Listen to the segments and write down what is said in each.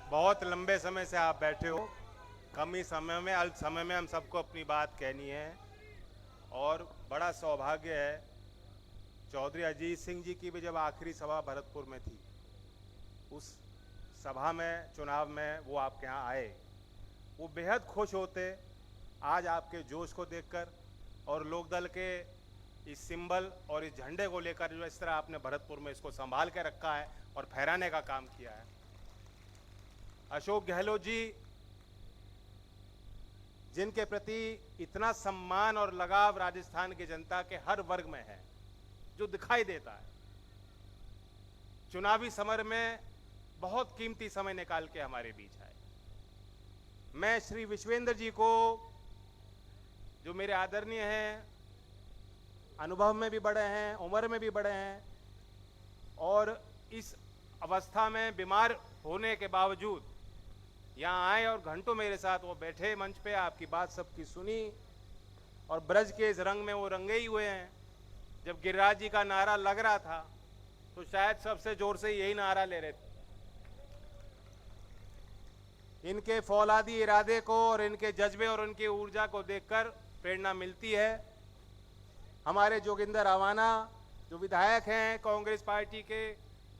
बहुत लंबे समय से आप बैठे हो। कम ही समय में, अल्प समय में हम सबको अपनी बात कहनी है और बड़ा सौभाग्य है। चौधरी अजीत सिंह जी की भी जब आखिरी सभा भरतपुर में थी, उस सभा में, चुनाव में वो आपके यहाँ आए, वो बेहद खुश होते आज आपके जोश को देखकर और लोकदल के इस सिंबल और इस झंडे को लेकर जो इस तरह आपने भरतपुर में इसको संभाल के रखा है और फहराने का काम किया है। अशोक गहलोत जी, जिनके प्रति इतना सम्मान और लगाव राजस्थान की जनता के हर वर्ग में है, जो दिखाई देता है, चुनावी समर में बहुत कीमती समय निकाल के हमारे बीच आए। मैं श्री विश्वेंद्र जी को, जो मेरे आदरणीय हैं, अनुभव में भी बड़े हैं, उम्र में भी बड़े हैं और इस अवस्था में बीमार होने के बावजूद यहाँ आए और घंटों मेरे साथ वो बैठे मंच पे, आपकी बात सबकी सुनी और ब्रज के इस रंग में वो रंगे ही हुए हैं। जब गिरिराज जी का नारा लग रहा था तो शायद सबसे जोर से यही नारा ले रहे थे। इनके फौलादी इरादे को और इनके जज्बे और उनकी ऊर्जा को देखकर प्रेरणा मिलती है। हमारे जोगिंदर रावाना, जो विधायक हैं कांग्रेस पार्टी के,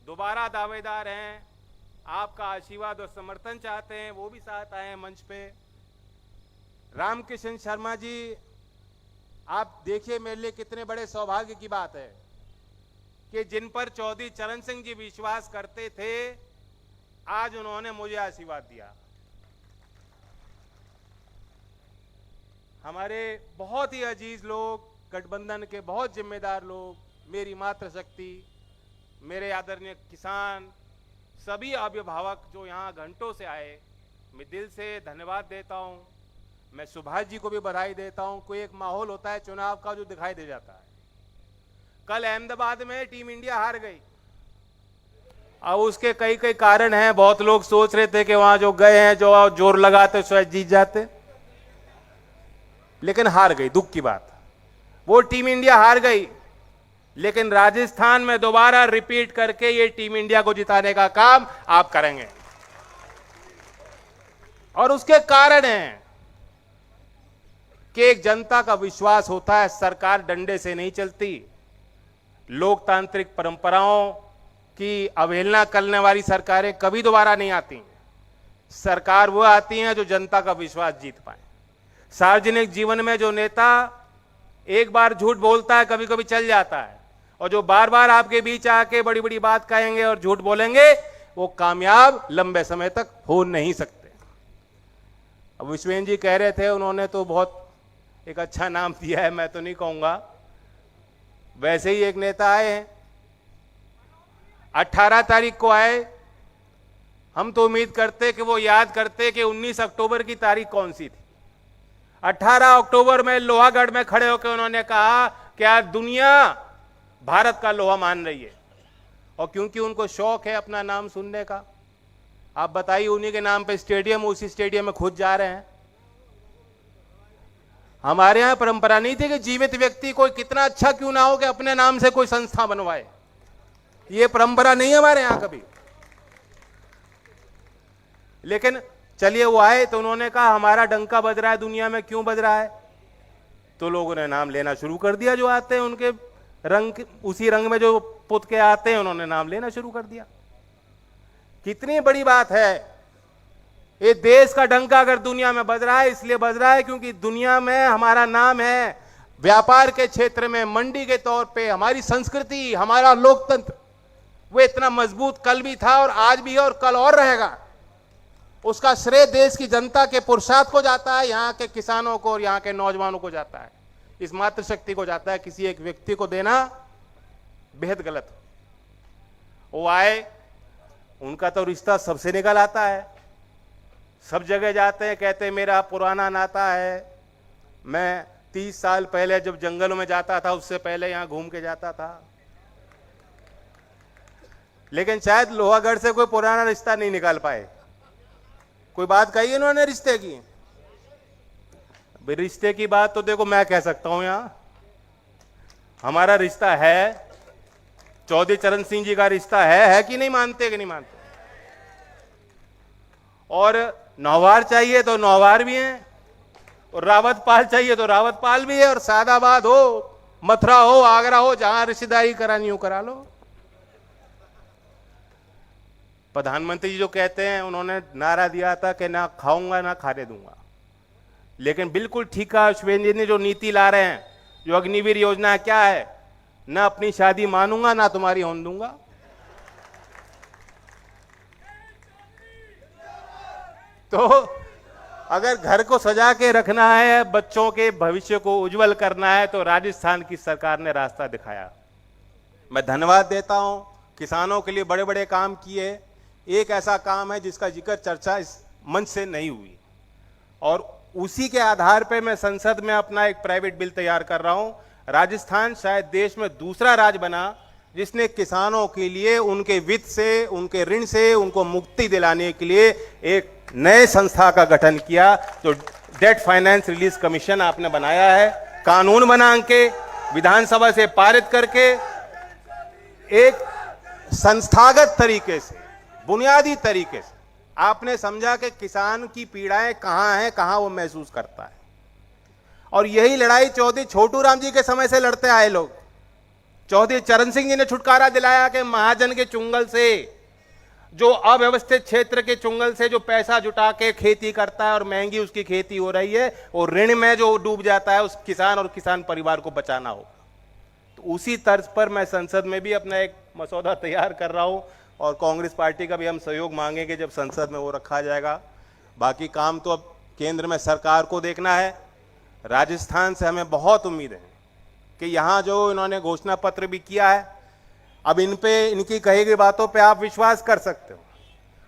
दोबारा दावेदार हैं, आपका आशीर्वाद और समर्थन चाहते हैं, वो भी साथ आए हैं मंच पे। रामकिशन शर्मा जी, आप देखिए, मेरे लिए कितने बड़े सौभाग्य की बात है कि जिन पर चौधरी चरण सिंह जी विश्वास करते थे, आज उन्होंने मुझे आशीर्वाद दिया। हमारे बहुत ही अजीज लोग, गठबंधन के बहुत जिम्मेदार लोग, मेरी मातृशक्ति, मेरे आदरणीय किसान, सभी अभिभावक जो यहाँ घंटों से आए, मैं दिल से धन्यवाद देता हूँ। मैं सुभाष जी को भी बधाई देता हूँ। कोई एक माहौल होता है चुनाव का जो दिखाई दे जाता है। कल अहमदाबाद में टीम इंडिया हार गई। अब उसके कई कई कारण हैं। बहुत लोग सोच रहे थे कि वहां जो गए हैं, जो जोर लगाते शायद जीत जाते, लेकिन हार गई। दुख की बात, वो टीम इंडिया हार गई, लेकिन राजस्थान में दोबारा रिपीट करके ये टीम इंडिया को जिताने का काम आप करेंगे। और उसके कारण हैं कि एक जनता का विश्वास होता है, सरकार डंडे से नहीं चलती। लोकतांत्रिक परंपराओं की अवहेलना करने वाली सरकारें कभी दोबारा नहीं आती। सरकार वो आती है जो जनता का विश्वास जीत पाए। सार्वजनिक जीवन में जो नेता एक बार झूठ बोलता है, कभी कभी चल जाता है, और जो बार बार आपके बीच आके बड़ी बड़ी बात कहेंगे और झूठ बोलेंगे, वो कामयाब लंबे समय तक हो नहीं सकते। अब विश्वेंद्र जी कह रहे थे, उन्होंने तो बहुत एक अच्छा नाम दिया है, मैं तो नहीं कहूंगा। वैसे ही एक नेता आए हैं, 18 तारीख को आए। हम तो उम्मीद करते कि वो याद करते कि 19 अक्टूबर की तारीख कौन सी थी। 18 अक्टूबर में लोहागढ़ में खड़े होकर उन्होंने कहा कि आज दुनिया भारत का लोहा मान रही है। और क्योंकि उनको शौक है अपना नाम सुनने का, आप बताइए, उन्हीं के नाम पे स्टेडियम, उसी स्टेडियम में खुद जा रहे हैं। हमारे यहां परंपरा नहीं थी कि जीवित व्यक्ति कोई कितना अच्छा क्यों ना हो कि अपने नाम से कोई संस्था बनवाए। ये परंपरा नहीं है हमारे यहां कभी। लेकिन चलिए, वो आए तो उन्होंने कहा हमारा डंका बज रहा है दुनिया में, क्यों बज रहा है? तो लोगों ने नाम लेना शुरू कर दिया। जो आते हैं उनके रंग, उसी रंग में जो पुत के आते हैं, उन्होंने नाम लेना शुरू कर दिया। कितनी बड़ी बात है। ये देश का डंका अगर दुनिया में बज रहा है, इसलिए बज रहा है क्योंकि दुनिया में हमारा नाम है। व्यापार के क्षेत्र में, मंडी के तौर पे, हमारी संस्कृति, हमारा लोकतंत्र, वो इतना मजबूत कल भी था और आज भी है और कल और रहेगा। उसका श्रेय देश की जनता के पुरुषार्थ को जाता है, यहाँ के किसानों को और यहाँ के नौजवानों को जाता है, इस मातृशक्ति को जाता है। किसी एक व्यक्ति को देना बेहद गलत। वो आए, उनका तो रिश्ता सबसे निकल आता है। सब जगह जाते हैं, कहते हैं मेरा पुराना नाता है। मैं 30 साल पहले जब जंगलों में जाता था, उससे पहले यहां घूम के जाता था। लेकिन शायद लोहागढ़ से कोई पुराना रिश्ता नहीं निकाल पाए। कोई बात कही इन्होंने रिश्ते की? रिश्ते की बात तो देखो मैं कह सकता हूं। यहां हमारा रिश्ता है, चौधरी चरण सिंह जी का रिश्ता है कि नहीं? मानते कि नहीं मानते? और नौवार चाहिए तो नौवार भी हैं, और रावतपाल चाहिए तो रावतपाल भी है, और सादाबाद हो, मथुरा हो, आगरा हो, जहां रिश्तेदारी करानी हो करा लो। प्रधानमंत्री जी जो कहते हैं, उन्होंने नारा दिया था कि ना खाऊंगा ना खाने दूंगा, लेकिन बिल्कुल ठीक कहा शिवेंद्र जी ने, जो नीति ला रहे हैं, जो अग्निवीर योजना क्या है, ना अपनी शादी मानूंगा ना तुम्हारी होने दूंगा। तो अगर घर को सजा के रखना है, बच्चों के भविष्य को उज्जवल करना है, तो राजस्थान की सरकार ने रास्ता दिखाया। मैं धन्यवाद देता हूं, किसानों के लिए बड़े बड़े काम किए। एक ऐसा काम है जिसका जिक्र चर्चा इस मंच से नहीं हुई, और उसी के आधार पर मैं संसद में अपना एक प्राइवेट बिल तैयार कर रहा हूं। राजस्थान शायद देश में दूसरा राज्य बना जिसने किसानों के लिए उनके वित्त से, उनके ऋण से उनको मुक्ति दिलाने के लिए एक नए संस्था का गठन किया। तो डेट फाइनेंस रिलीज कमीशन आपने बनाया है, कानून बना के विधानसभा से पारित करके एक संस्थागत तरीके से, बुनियादी तरीके से आपने समझा कि किसान की पीड़ाएं कहां हैं, कहां वो महसूस करता है। और यही लड़ाई चौधरी छोटू राम जी के समय से लड़ते आए लोग। चौधरी चरण सिंह जी ने छुटकारा दिलाया कि महाजन के चुंगल से, जो अव्यवस्थित क्षेत्र के चुंगल से जो पैसा जुटा के खेती करता है और महंगी उसकी खेती हो रही है, और ऋण में जो डूब जाता है, उस किसान और किसान परिवार को बचाना होगा। तो उसी तर्ज पर मैं संसद में भी अपना एक मसौदा तैयार कर रहा हूं, और कांग्रेस पार्टी का भी हम सहयोग मांगेंगे जब संसद में वो रखा जाएगा। बाकी काम तो अब केंद्र में सरकार को देखना है। राजस्थान से हमें बहुत उम्मीद है कि यहाँ जो इन्होंने घोषणा पत्र भी किया है, अब इन पे, इनकी कही गई बातों पे आप विश्वास कर सकते हो,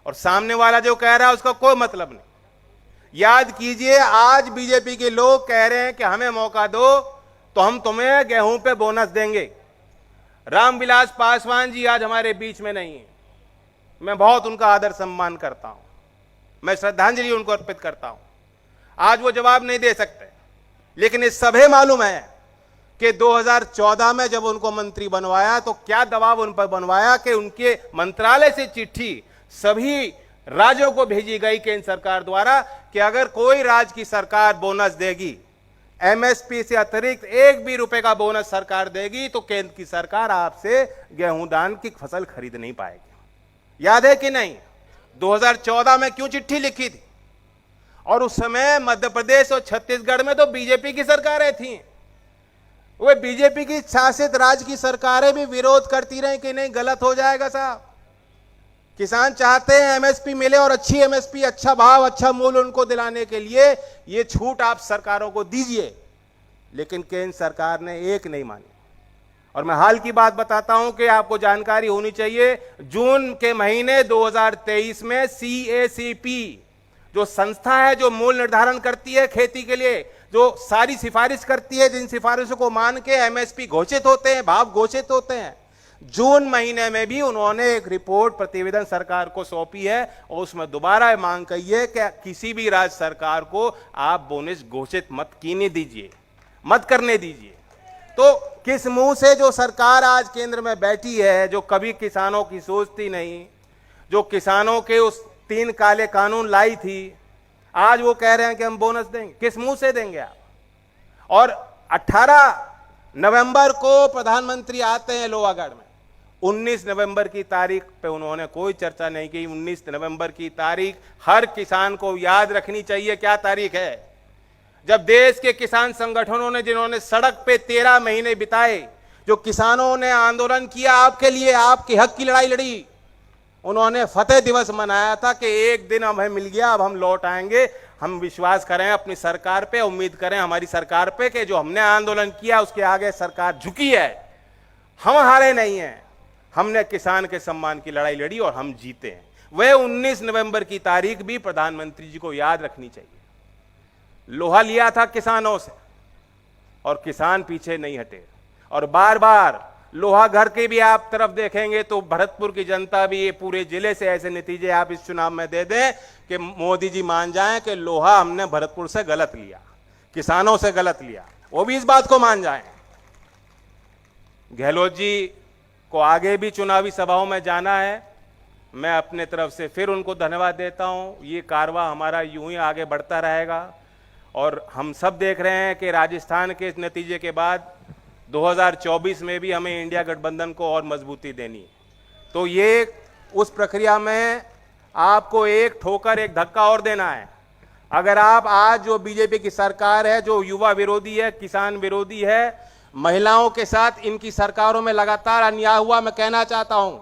और सामने वाला जो कह रहा है उसका कोई मतलब नहीं। याद कीजिए, आज बीजेपी के लोग कह रहे हैं कि हमें मौका दो तो हम तुम्हें गेहूं पे बोनस देंगे। रामविलास पासवान जी आज हमारे बीच में नहीं है, मैं बहुत उनका आदर सम्मान करता हूं, मैं श्रद्धांजलि उनको अर्पित करता हूं। आज वो जवाब नहीं दे सकते, लेकिन इस सभी मालूम है कि 2014 में जब उनको मंत्री बनवाया तो क्या दबाव उन पर बनवाया कि उनके मंत्रालय से चिट्ठी सभी राज्यों को भेजी गई केंद्र सरकार द्वारा कि अगर कोई राज्य की सरकार बोनस देगी, एमएसपी से अतिरिक्त एक भी रुपए का बोनस सरकार देगी, तो केंद्र की सरकार आपसे गेहूं धान की फसल खरीद नहीं पाएगी। याद है कि नहीं? 2014 में क्यों चिट्ठी लिखी थी? और उस समय मध्य प्रदेश और छत्तीसगढ़ में तो बीजेपी की सरकारें थीं। वे बीजेपी की शासित राज्य की सरकारें भी विरोध करती रही कि नहीं, गलत हो जाएगा साहब, किसान चाहते हैं एमएसपी मिले, और अच्छी एमएसपी, अच्छा भाव, अच्छा मूल्य उनको दिलाने के लिए ये छूट आप सरकारों को दीजिए। लेकिन केंद्र सरकार ने एक नहीं मानी। और मैं हाल की बात बताता हूं कि आपको जानकारी होनी चाहिए, जून के महीने 2023 में सीएसीपी जो संस्था है जो मूल्य निर्धारण करती है खेती के लिए, जो सारी सिफारिश करती है, जिन सिफारिशों को मान के एमएसपी घोषित होते हैं, भाव घोषित होते हैं, जून महीने में भी उन्होंने एक रिपोर्ट प्रतिवेदन सरकार को सौंपी है, और उसमें दोबारा मांग की है कि किसी भी राज्य सरकार को आप बोनस घोषित मत कीने दीजिए, मत करने दीजिए। तो किस मुंह से जो सरकार आज केंद्र में बैठी है, जो कभी किसानों की सोचती नहीं, जो किसानों के उस 3 काले कानून लाई थी, आज वो कह रहे हैं कि हम बोनस देंगे। किस मुंह से देंगे आप? और 18 नवंबर को प्रधानमंत्री आते हैं लोहागढ़ में, 19 नवंबर की तारीख पे उन्होंने कोई चर्चा नहीं की। 19 नवंबर की तारीख हर किसान को याद रखनी चाहिए। क्या तारीख है? जब देश के किसान संगठनों ने, जिन्होंने सड़क पे 13 महीने बिताए, जो किसानों ने आंदोलन किया आपके लिए, आपके हक की लड़ाई लड़ी, उन्होंने फतेह दिवस मनाया था कि एक दिन हमें मिल गया, अब हम लौट आएंगे। हम विश्वास करें अपनी सरकार पे, उम्मीद करें हमारी सरकार पे कि जो हमने आंदोलन किया उसके आगे सरकार झुकी है। हम हारे नहीं हैं, हमने किसान के सम्मान की लड़ाई लड़ी और हम जीते हैं। वह 19 नवंबर की तारीख भी प्रधानमंत्री जी को याद रखनी चाहिए। लोहा लिया था किसानों से और किसान पीछे नहीं हटे, और बार बार लोहा घर के भी आप तरफ देखेंगे तो भरतपुर की जनता भी, ये पूरे जिले से ऐसे नतीजे आप इस चुनाव में दे दें कि मोदी जी मान जाएं कि लोहा हमने भरतपुर से गलत लिया, किसानों से गलत लिया, वो भी इस बात को मान जाएं। गहलोत जी को आगे भी चुनावी सभाओं में जाना है। मैं अपने तरफ से फिर उनको धन्यवाद देता हूं। ये कारवां हमारा यूं ही आगे बढ़ता रहेगा और हम सब देख रहे हैं कि राजस्थान के इस नतीजे के बाद 2024 में भी हमें इंडिया गठबंधन को और मजबूती देनी है। तो ये उस प्रक्रिया में आपको एक ठोकर, एक धक्का और देना है। अगर आप आज जो बीजेपी की सरकार है, जो युवा विरोधी है, किसान विरोधी है, महिलाओं के साथ इनकी सरकारों में लगातार अन्याय हुआ, मैं कहना चाहता हूं,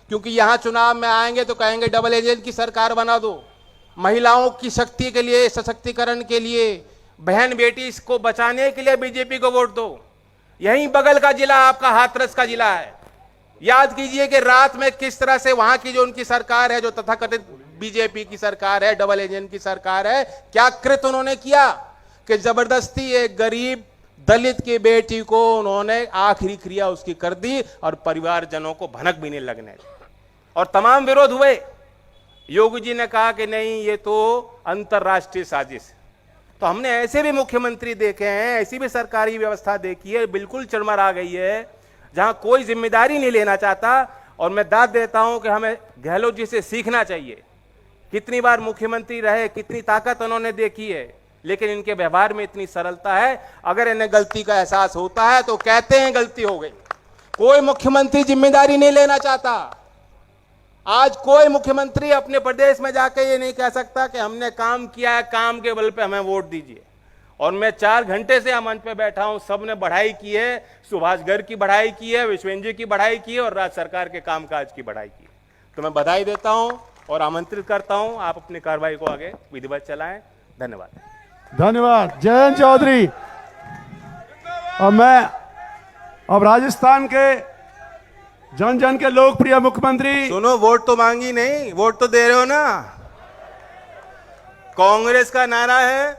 क्योंकि यहां चुनाव में आएंगे तो कहेंगे डबल एजेंट की सरकार बना दो, महिलाओं की शक्ति के लिए, सशक्तिकरण के लिए, बहन बेटी को बचाने के लिए बीजेपी को वोट दो। यहीं बगल का जिला आपका हाथरस का जिला है। याद कीजिए कि रात में किस तरह से वहां की जो उनकी सरकार है, जो तथाकथित बीजेपी की सरकार है, डबल एजेंट की सरकार है, क्या कृत्य उन्होंने किया कि जबरदस्ती एक गरीब दलित की बेटी को उन्होंने आखिरी क्रिया उसकी कर दी और परिवारजनों को भनक भी नहीं लगने दी और तमाम विरोध हुए। योगी जी ने कहा कि नहीं, ये तो अंतर्राष्ट्रीय साजिश है। तो हमने ऐसे भी मुख्यमंत्री देखे हैं, ऐसी भी सरकारी व्यवस्था देखी है, बिल्कुल चरमरा गई है, जहां कोई जिम्मेदारी नहीं लेना चाहता। और मैं दाद देता हूं कि हमें गहलोत जी से सीखना चाहिए। कितनी बार मुख्यमंत्री रहे, कितनी ताकत उन्होंने देखी है, लेकिन इनके व्यवहार में इतनी सरलता है। अगर इन्हें गलती का एहसास होता है तो कहते हैं गलती हो गई। कोई मुख्यमंत्री जिम्मेदारी नहीं लेना चाहता। आज कोई मुख्यमंत्री अपने प्रदेश में जाके ये नहीं कह सकता कि हमने काम किया है, काम के बल पे हमें वोट दीजिए। और मैं 4 घंटे से मंच पे बैठा हूं, सबने बढ़ाई की है, सुभाष गर्ग की बढ़ाई की है, विश्वेंद्र जी की बढ़ाई की है और राज्य सरकार के कामकाज की बढ़ाई की है। तो मैं बधाई देता हूं और आमंत्रित करता हूं, आप अपनी कार्रवाई को आगे विधिवत चलाएं। धन्यवाद। धन्यवाद जयंत चौधरी। और मैं अब राजस्थान के जन जन के लोकप्रिय मुख्यमंत्री, सुनो, वोट तो मांगी नहीं, वोट तो दे रहे हो ना। कांग्रेस का नारा है